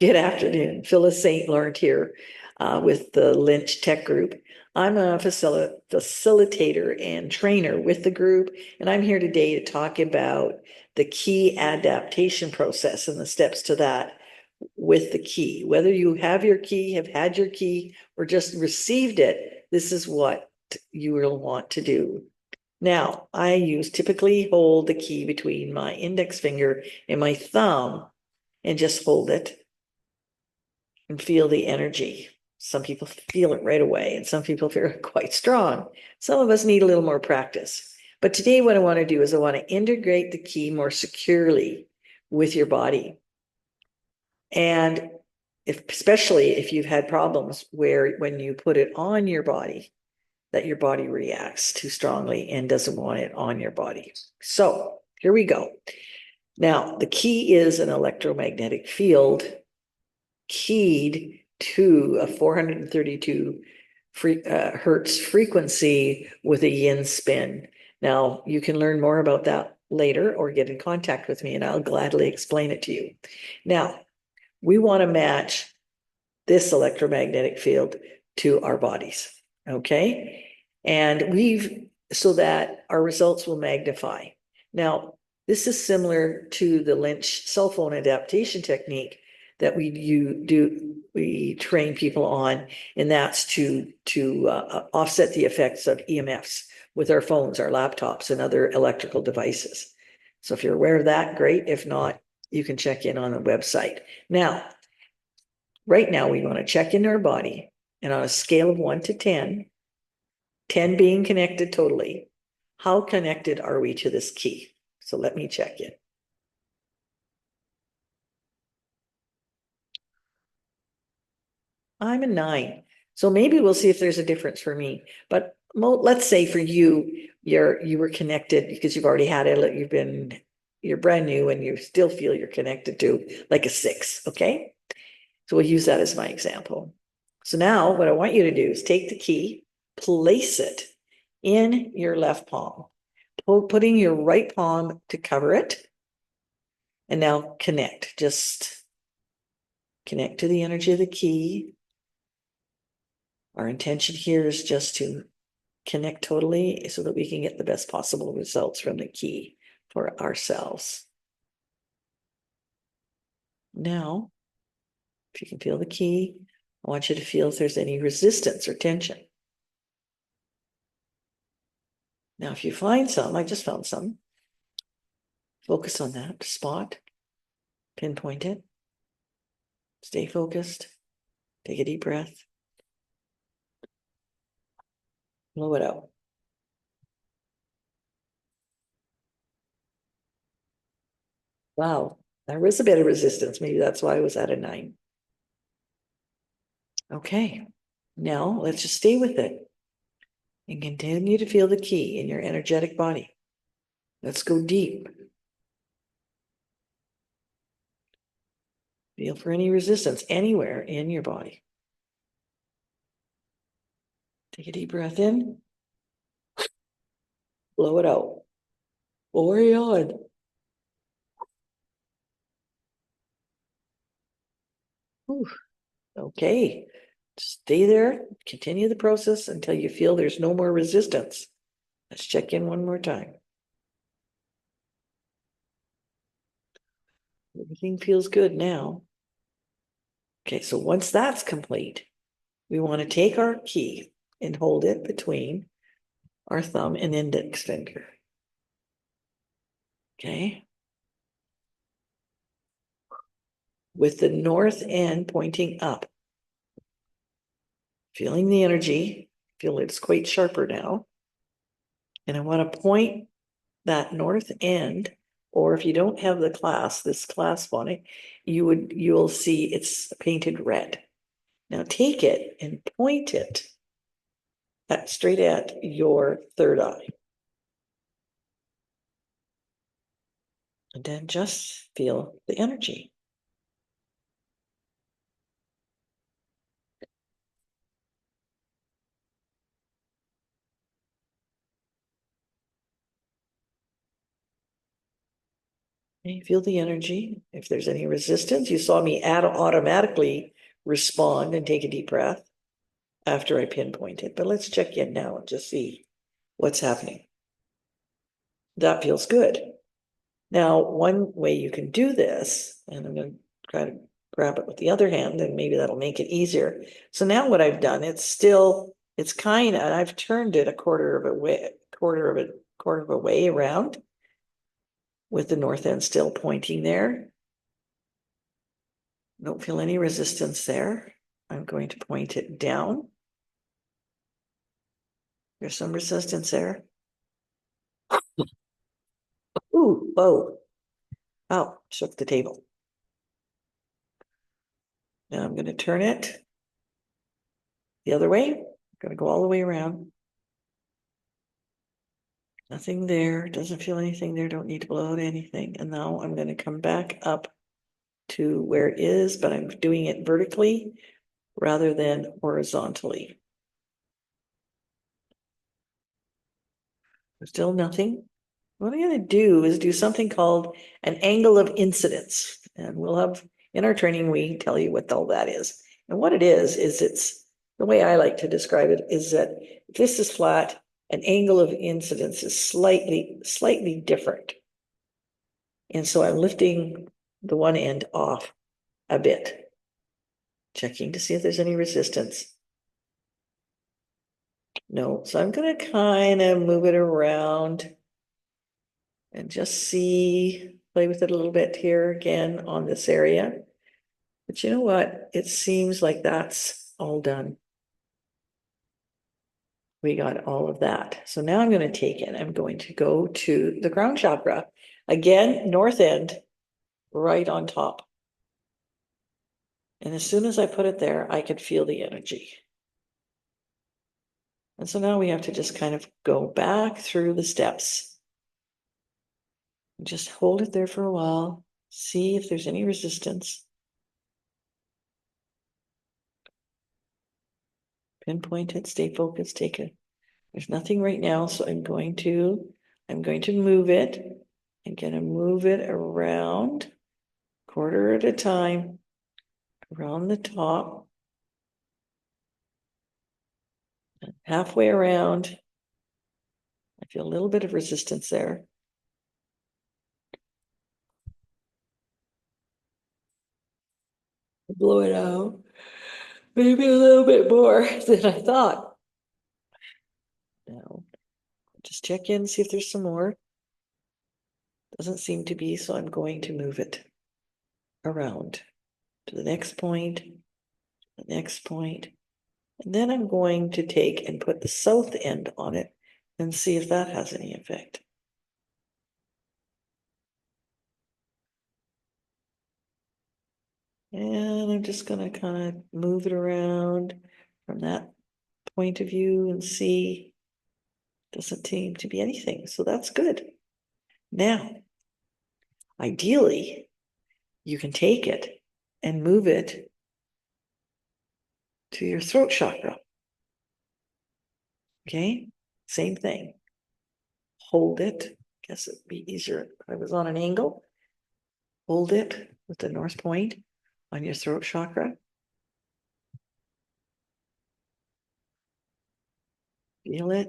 Good afternoon. Phyllis St. Laurent here with the Lynch Tech Group. I'm a facilitator and trainer with the group, and I'm here today to talk about the key adaptation process and the steps to that with the key. Whether you have your key, have had your key, or just received it, this is what you will want to do. Now, I typically hold the key between my index finger and my thumb and just hold it and feel the energy. Some people feel it right away, and some people feel it quite strong. Some of us need a little more practice. But today, what I want to do is I want to integrate the key more securely with your body. And especially if you've had problems where when you put it on your body, that your body reacts too strongly and doesn't want it on your body. So here we go. Now, the key is an electromagnetic field keyed to a 432 hertz frequency with a yin spin. Now, you can learn more about that later or get in contact with me and I'll gladly explain it to you. Now, we want to match this electromagnetic field to our bodies, okay? And so that our results will magnify. Now, this is similar to the Lynch Cellphone Adaptation Technique that we train people on, and that's to offset the effects of EMFs with our phones, our laptops, and other electrical devices. So if you're aware of that, great. If not, you can check in on the website. Now, right now, we want to check into our body, and on a scale of 1 to 10, 10 being connected totally, how connected are we to this key? So let me check in. I'm a 9. So maybe we'll see if there's a difference for me. But let's say for you, you were connected because you've already had it. You're brand new and you still feel you're connected to like a 6. Okay. So we'll use that as my example. So now what I want you to do is take the key, place it in your left palm, putting your right palm to cover it. And now connect. Just connect to the energy of the key. Our intention here is just to connect totally so that we can get the best possible results from the key for ourselves. Now, if you can feel the key, I want you to feel if there's any resistance or tension. Now, if you find some, I just found some, focus on that spot, pinpoint it, stay focused, take a deep breath, blow it out. Wow, there was a bit of resistance. Maybe that's why I was at a 9. Okay, now let's just stay with it and continue to feel the key in your energetic body. Let's go deep. Feel for any resistance anywhere in your body. Take a deep breath in. Blow it out. Carry on. Whew. Okay. Stay there. Continue the process until you feel there's no more resistance. Let's check in one more time. Everything feels good now. Okay, so once that's complete, we want to take our key and hold it between our thumb and index finger. Okay. With the north end pointing up. Feeling the energy, feel it's quite sharper now. And I want to point that north end, or if you don't have this clasp on it, you'll see it's painted red. Now take it and point it straight at your third eye. And then just feel the energy. Okay, feel the energy. If there's any resistance, you saw me automatically respond and take a deep breath after I pinpoint it. But let's check in now and just see what's happening. That feels good. Now, one way you can do this, and I'm going to try to grab it with the other hand, and maybe that'll make it easier. So now what I've done, it's kind of, I've turned it a quarter of a way around with the north end still pointing there. Don't feel any resistance there. I'm going to point it down. There's some resistance there. Ooh, whoa. Oh, shook the table. Now I'm going to turn it the other way. I'm going to go all the way around. Nothing there. Doesn't feel anything there. Don't need to blow out anything. And now I'm going to come back up to where it is, but I'm doing it vertically rather than horizontally. Still nothing. What I'm going to do is do something called an angle of incidence. And we'll have, in our training, we tell you what all that is. And what it is it's, the way I like to describe it is that if this is flat, an angle of incidence is slightly different. And so I'm lifting the one end off a bit, checking to see if there's any resistance. No, so I'm going to kind of move it around and just play with it a little bit here again on this area. But you know what? It seems like that's all done. We got all of that. So now I'm going to take it. I'm going to go to the crown chakra. Again, north end, right on top. And as soon as I put it there, I could feel the energy. And so now we have to just kind of go back through the steps. Just hold it there for a while. See if there's any resistance. Pinpoint it, stay focused, take it. There's nothing right now, so I'm going to move it. I'm going to move it around, quarter at a time, around the top, halfway around. I feel a little bit of resistance there. Blow it out. Maybe a little bit more than I thought. Now, just check in, see if there's some more. Doesn't seem to be, so I'm going to move it around to the next point, the next point. And then I'm going to take and put the south end on it and see if that has any effect. And I'm just going to kind of move it around from that point of view and see. Doesn't seem to be anything, so that's good. Now, ideally, you can take it and move it to your throat chakra. Okay, same thing. Hold it. Guess it'd be easier if I was on an angle. Hold it with the north point on your throat chakra. Feel it.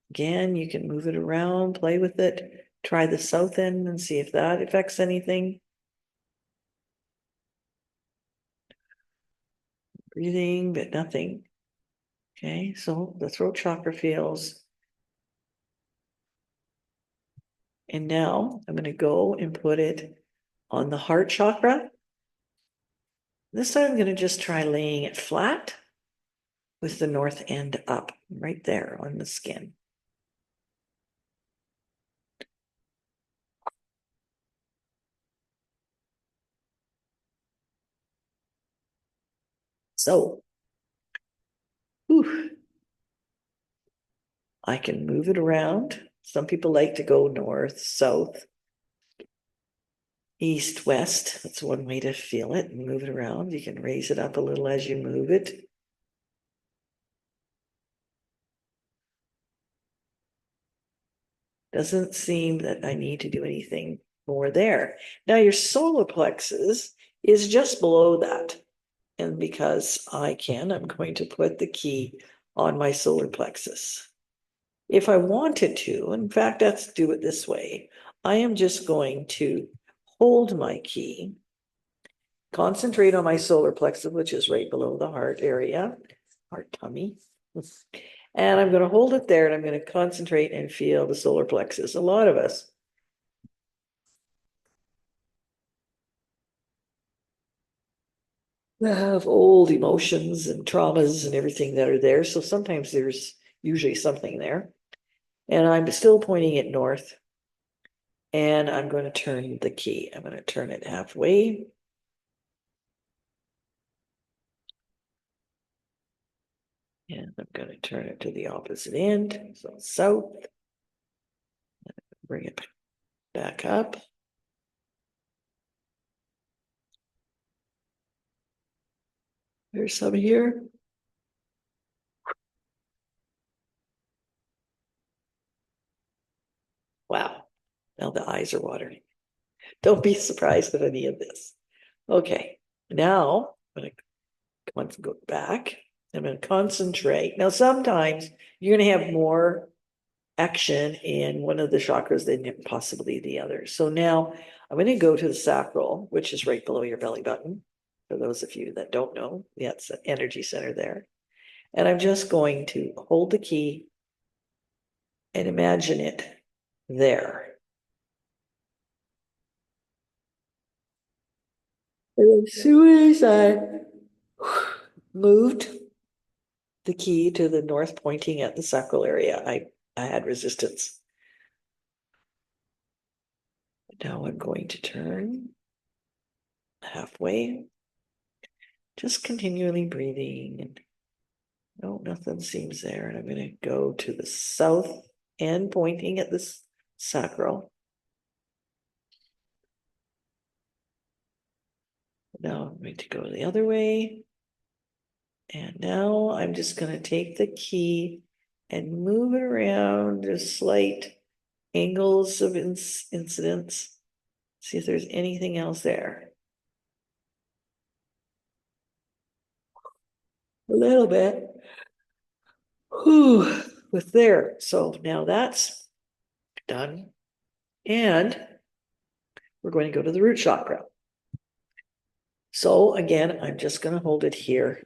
Again, you can move it around, play with it. Try the south end and see if that affects anything. Breathing, but nothing. Okay, so the throat chakra feels. And now I'm going to go and put it on the heart chakra. This time I'm going to just try laying it flat with the north end up, right there on the skin. So, whew, I can move it around. Some people like to go north, south, east, west. That's one way to feel it and move it around. You can raise it up a little as you move it. Doesn't seem that I need to do anything more there. Now your solar plexus is just below that. And because I can, I'm going to put the key on my solar plexus. If I wanted to, in fact, let's do it this way. I am just going to hold my key, concentrate on my solar plexus, which is right below the heart area, heart tummy. And I'm going to hold it there and I'm going to concentrate and feel the solar plexus. A lot of us have old emotions and traumas and everything that are there. So sometimes there's usually something there. And I'm still pointing it north. And I'm going to turn the key. I'm going to turn it halfway. And I'm going to turn it to the opposite end. So south. Bring it back up. There's some here. Wow. Now the eyes are watering. Don't be surprised at any of this. Okay. Now I'm going to go back. I'm going to concentrate. Now, sometimes you're going to have more action in one of the chakras than possibly the other. So now I'm going to go to the sacral, which is right below your belly button. For those of you that don't know, yeah, it's an energy center there. And I'm just going to hold the key and imagine it there. And as soon as I moved the key to the north pointing at the sacral area, I had resistance. Now I'm going to turn halfway, just continually breathing. And no, nothing seems there. And I'm going to go to the south end, pointing at this sacral. Now I'm going to go the other way. And now I'm just going to take the key and move it around just slight angles of incidence. See if there's anything else there. A little bit. Whew, with there. So now that's done. And we're going to go to the root chakra. So again, I'm just going to hold it here,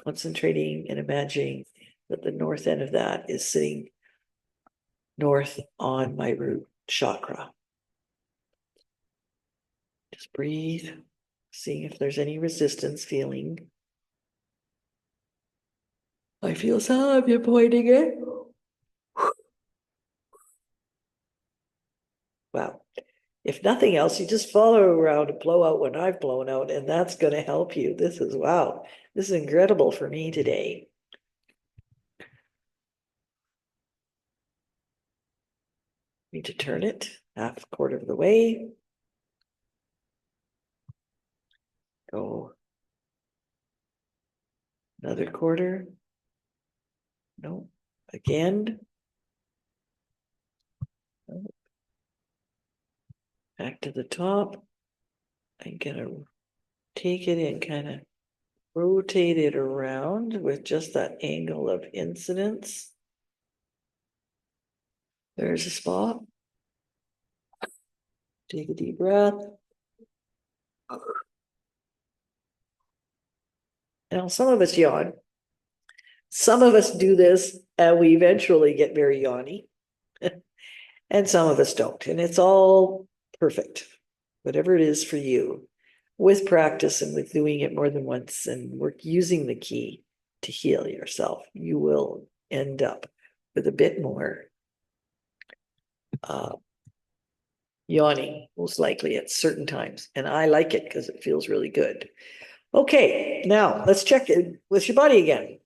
concentrating and imagining that the north end of that is sitting north on my root chakra. Just breathe, seeing if there's any resistance feeling. I feel some, you're pointing it. Wow. If nothing else, you just follow around and blow out what I've blown out, and that's going to help you. This is wow. This is incredible for me today. Need to turn it half a quarter of the way. Go another quarter. No, again. No. Back to the top. I'm gonna take it and kind of rotate it around with just that angle of incidence. There's a spot. Take a deep breath. Now, some of us yawn. Some of us do this and we eventually get very yawny. And some of us don't. And it's all perfect, whatever it is for you. With practice and with doing it more than once and work using the key to heal yourself, you will end up with a bit more yawning, most likely at certain times. And I like it because it feels really good. Okay, now let's check it with your body again.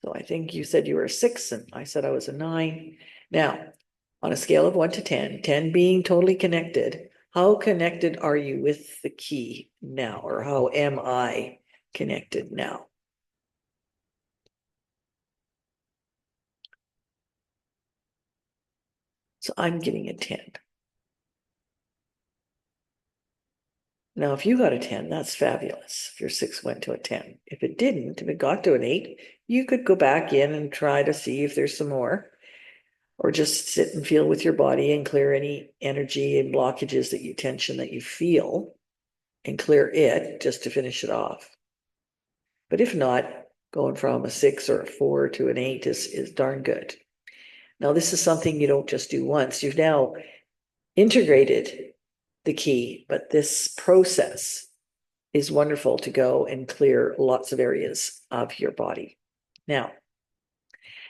So I think you said you were a 6 and I said I was a 9. Now, on a scale of 1 to 10, 10 being totally connected, how connected are you with the key now? Or how am I connected now? So I'm giving a 10. Now, if you got a 10, that's fabulous. If your 6 went to a 10. If it didn't, if it got to an 8, you could go back in and try to see if there's some more, or just sit and feel with your body and clear any energy and blockages that you tension that you feel and clear it just to finish it off. But if not, going from a 6 or a 4 to an 8 is darn good. Now, this is something you don't just do once. You've now integrated the key, but this process is wonderful to go and clear lots of areas of your body. Now,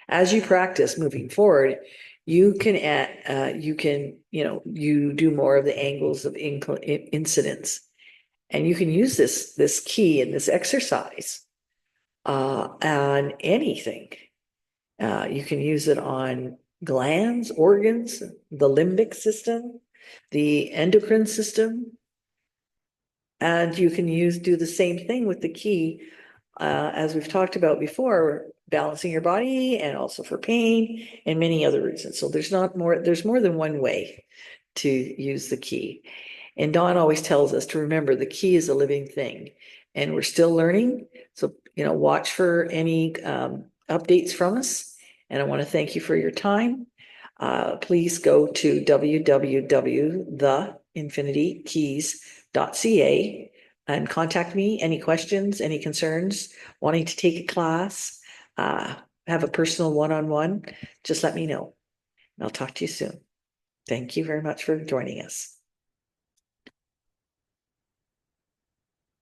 as you practice moving forward, you can add, you do more of the angles of incidence, and you can use this key and this exercise on anything. You can use it on glands, organs, the limbic system, the endocrine system, and you can do the same thing with the key, as we've talked about before, balancing your body and also for pain and many other reasons. So there's more than one way to use the key. And Dawn always tells us to remember the key is a living thing, and we're still learning. So, watch for any updates from us. And I want to thank you for your time. Please go to www.theinfinitykeys.ca and contact me. Any questions, any concerns, wanting to take a class, have a personal one-on-one, just let me know. And I'll talk to you soon. Thank you very much for joining us.